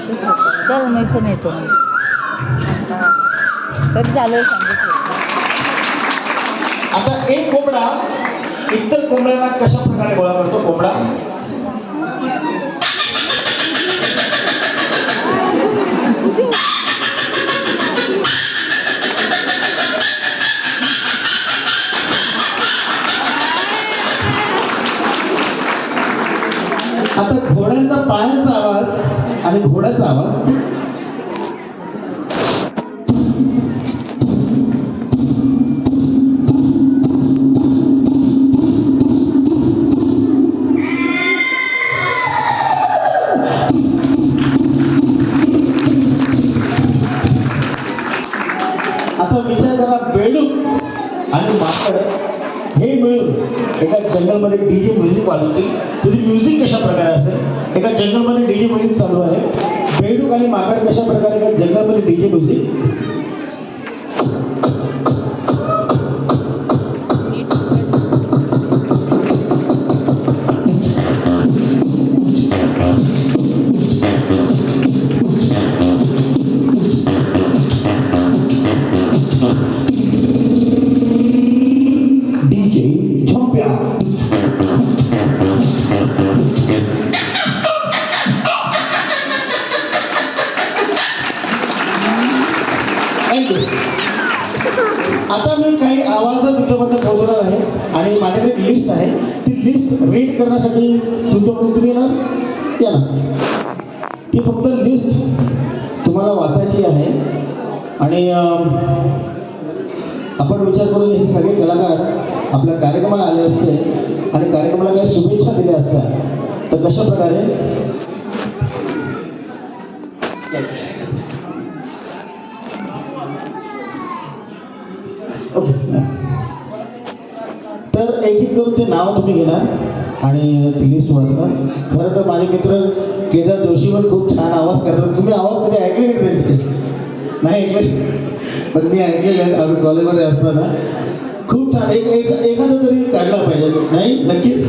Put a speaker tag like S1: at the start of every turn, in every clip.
S1: चल मी पण येतो कधी झालं सांगितलं.
S2: आता एक कोंबडा इतर कोंबड्यांना कशा प्रकारे गोळा करतो कोंबडा? आता घोड्यांचा पायांचा आवाज आणि घोड्याचा आवाज. आता विचार करा, बेडूक आणि माकड हे मिळून एका जंगलमध्ये डीजे म्युझिक वाजवतील. तुझी म्युझिक कशा प्रकारे असेल? एका जंगलमध्ये डीजे म्युझिक चालू आहे. बेडूक आणि माकड कशा प्रकारे एका जंगलमध्ये डीजे म्युझिक. आता मी काही आवाज तुमच्यापर्यंत पोहोचवणार आहे आणि माझ्याकडे एक लिस्ट आहे. ती लिस्ट रीड करण्यासाठी तुमच्याकडून तुम्ही ना या ना. ती फक्त लिस्ट तुम्हाला वाचायची आहे आणि आपण विचार करून हे सगळे कलाकार आपल्या कार्यक्रमाला आले असते आणि कार्यक्रमाला काही शुभेच्छा दिल्या असत्या तर कशा प्रकारे. ओके, तर एक एक करून ते नाव तुम्ही घेणार आणि ती लिस्ट वाचणार. खरं तर माझे मित्र केदार जोशी पण खूप छान आवाज करतात. तुम्ही आवाज कधी ऐकले का त्यांचे? नाही ऐकले, पण मी ऐकलेले आहेत. आम्ही कॉलेजमध्ये असताना खूप छान एखादं तरी काढला पाहिजे. नाही नक्कीच.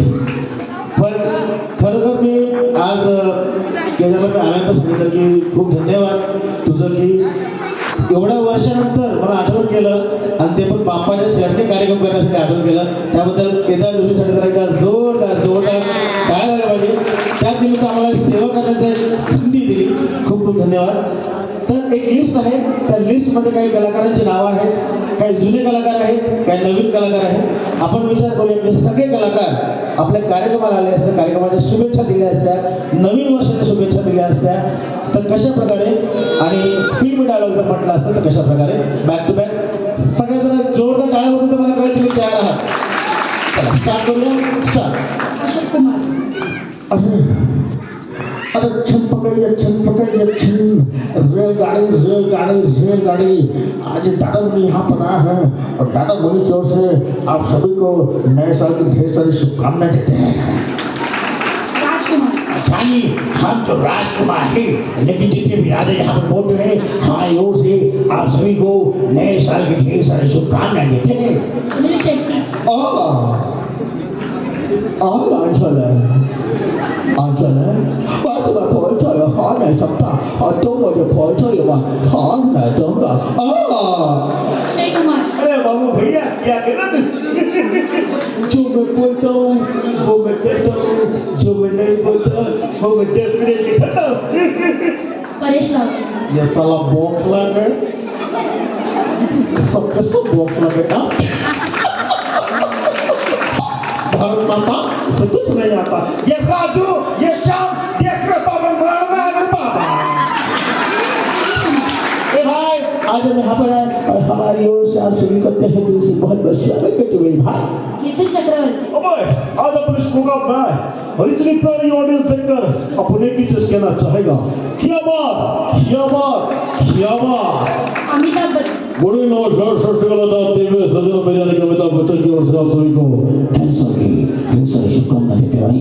S2: पण खरोखर मी आज केदारला आल्यानंतर सांगितलं की खूप धन्यवाद तुझं की एवढ्या वर्षानंतर मला आठवण केलं आणि ते पण बाप्पाच्या चरणी कार्यक्रम करण्यासाठी आठवण केलं. त्याबद्दल केदार जोशीसाठी जरा एकदा जोरदार काय झालं पाहिजे. त्या निमित्त आम्हाला सेवा करण्याची संधी दिली. खूप खूप धन्यवाद. तर एक लिस्ट आहे, त्या लिस्टमध्ये काही कलाकारांची नावं आहेत, काही जुने कलाकार आहेत, काही नवीन कलाकार आहेत. आपण विचार करूया की सगळे कलाकार आपल्या कार्यक्रमाला आले असते, कार्यक्रमाच्या शुभेच्छा दिल्या असत्या, नवीन वर्षाच्या शुभेच्छा दिल्या असत्या तर कशा प्रकारे आणि फिल्म डायलॉग जर म्हटलं असतं तर कशा प्रकारे बॅक टू बॅक सगळ्या जरा जोरदार टाळ्या होतं तर मला कळेल तुम्ही तयार आहात. चला स्टार्ट करूया.
S3: अशोक कुमार.
S2: अरे छन पकड़िए छन रेलगाड़ी आज दादा मुनि यहाँ पर आया है और दादा मुनि की ओर से आप सभी को नए साल की ढेर सारी शुभकामनाएं देते हैं. हम तो राजकुमार हैं लेकिन जितने भी राजा यहाँ पर बोल रहे हैं हमारी ओर से आप सभी को नए साल की ढेर सारी शुभकामनाएं देते हैं.
S3: सुनील शेट्टी.
S2: आंचल है बात मैं परिचय खा नहीं सकता और तुम मुझे परिचय में खा नहीं दूंगा.
S3: अक्षय कुमार.
S2: अरे बाबू भैया क्या कहना जो मैं बोलता हूँ वो मैं करता हूँ, जो मैं नहीं बोलता वो मैं डेफिनेटली करता हूँ.
S3: परेश रावल.
S2: ये साला बौखला है, सबके सब बौखला बेटा. भारत माता से कुछ नहीं आता. ये राजू ये श्याम देख रहे बाबा बाबा. ए भाई आज हम यहाँ पर आए और हमारी ओर से आप सभी करते हैं दिल से बहुत बहुत स्वागत करते मेरे भाई.
S3: मिथुन चक्रवर्ती.
S2: अबे आज अपन इस प्रोग्राम में और इतनी प्यारी ऑडियंस देखकर अपने की चीज कहना चाहेगा. क्या बात.
S3: अमिताभ बच्चन.
S2: बड़ी नमस्कार सर टीवी सजन बिरयानी के अमिताभ बच्चन की ओर से आप सभी को ढेर सारी शुभकामनाएं देते भाई.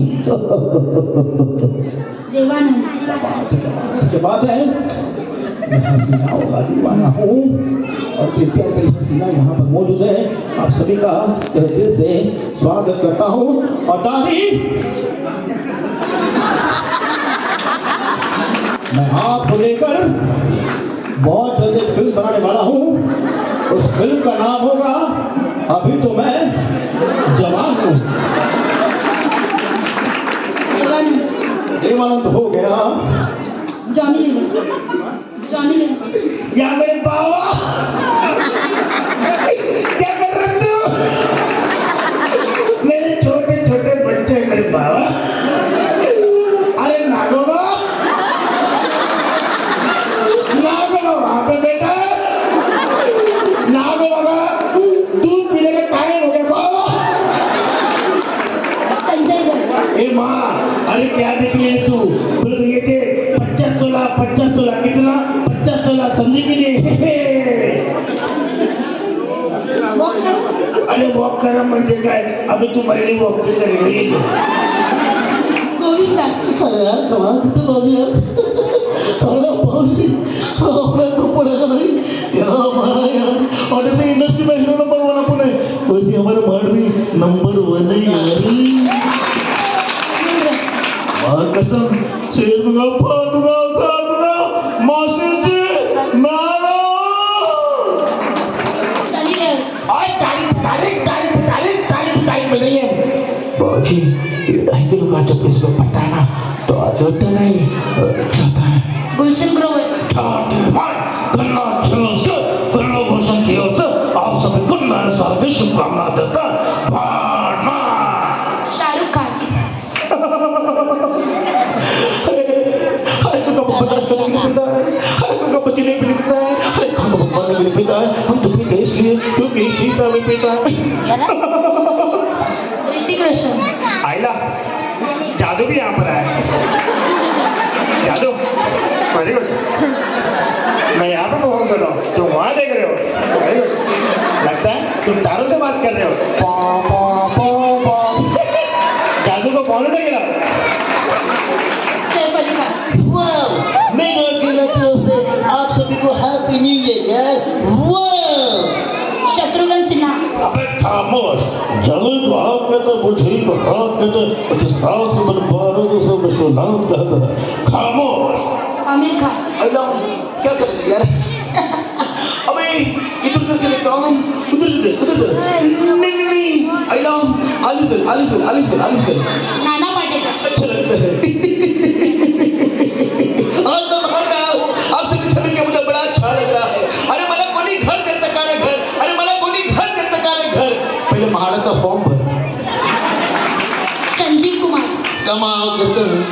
S3: देवानंद.
S2: के बाद है मैं हसीना होगा दीवाना हूँ और कृपया करी हसीना यहाँ पर मौजूद है. आप सभी का दिल से स्वागत करता हूँ. और दादी मैं आपको लेकर बहुत जल्द एक फिल्म बनाने वाला हूँ। उस फिल्म का नाम होगा अभी तो मैं जवान हूँ। देवानंद हो गया।
S3: जॉनी जॉनी
S2: या मेरे बाबा क्या कर रहे थे हो? मेरे छोटे छोटे बच्चे मेरे बाबा। अरे नागोबा वहां पे बेटा नागोबा दूध पीने का टाइम हो गया बाबा।
S3: संजय
S2: ए माँ अरे क्या देख रही है तू? बोल ये थे 50 तोला कितना 50 तोला समझी कि नहीं? अरे वॉक करा म्हणजे काय? अबे तू महिने वॉक करेगी
S3: गोविंदा
S2: यार कमाल किती बाजू यार. अरे बाजी आपल्या तो पडेगा नहीं यार हमारा यार और ऐसे इंडस्ट्री में हीरो नंबर 1 अपन है वैसे हमारे मार भी नंबर 1 है यार. और कसम शेर दूंगा फाड़ दूंगा उतार दूंगा मासिर जी मारो.
S3: सनी देओल
S2: और तारीफ मिल रही है बाकी ये 2.5 किलो का जब इसमें पता है ना तो होता नहीं अच्छा होता है.
S3: गुलशन ग्रोवर
S2: आप सभी को नए साल की शुभकामना देता
S3: शाहरुख खान
S2: हम तुम्हें देश लिए क्योंकि सीता में पीता है.
S3: ऋतिक रोशन
S2: आइला जादू भी यहाँ पर है. जादू वेरी गुड. मैं यहाँ पर परफॉर्म कर रहा हूँ तुम वहाँ देख रहे हो. Very good. लगता है तुम तारों से बात कर रहे हो. पॉ पॉ पॉ पॉ. जादू को फॉलो नहीं किया.
S3: सैफ अली खान
S4: वाह मेरे तरफ से आप सभी को हैप्पी न्यू ईयर यार. वाह
S3: शत्रुघ्न सिन्हा
S2: अबे खामोश. जंगल को आप कहते बुझी को हाथ कहते जिस हाथ से मन बारों को सब नाम कहता है. खामोश.
S3: आमिर खान
S4: अल्लाह क्या कर रही यार. अबे इधर करके देखता हूँ उधर नहीं अल्लाह आलिफ
S3: नाना पाटेकर
S4: अच्छा लगता है. आज तो बाहर आया हूँ आप सभी के मुझे बड़ा अच्छा लग रहा है. अरे मला कोणी घर देतं का रे घर. अरे मला कोणी घर देतं का रे घर.
S2: पहले महाराज फॉर्म भर.
S3: संजीव कुमार
S4: कमाल करते हैं.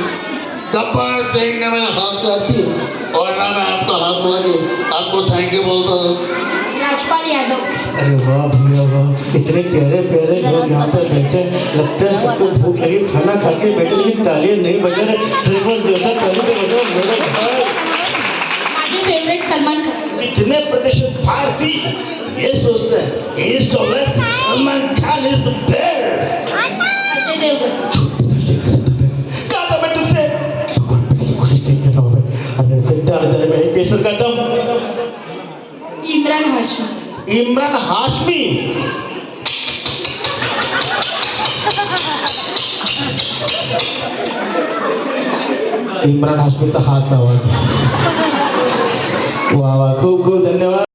S4: गब्बर सिंह ने मेरा हाथ काटी और ना मैं आपका हाथ लगे आपको थैंक यू बोलता हूँ.
S3: राजपाल यादव
S2: अरे वाह भैया वाह. इतने प्यारे प्यारे लोग यहाँ पर बैठे हैं. लगता है सबको भूख लगी खाना खा के बैठे लेकिन तालियां नहीं बजा रहे. ट्रिपल जोता ताली तो बजाओ मेरे भाई.
S3: माझे फेवरेट सलमान खान
S2: इतने प्रतिशत भारतीय ये सोचते हैं ईस्ट और west Salman Khan is the best.
S3: Ajay Devgan
S2: कहा था मैं तुमसे कोशिश नहीं करता हूँ. अरे फिर मैं केसर का दम.
S3: इमरान हाशमी
S2: इमरान हाशमी. इमरान हाशमी का हाथ लावा. वाह वाह खूप खूप धन्यवाद.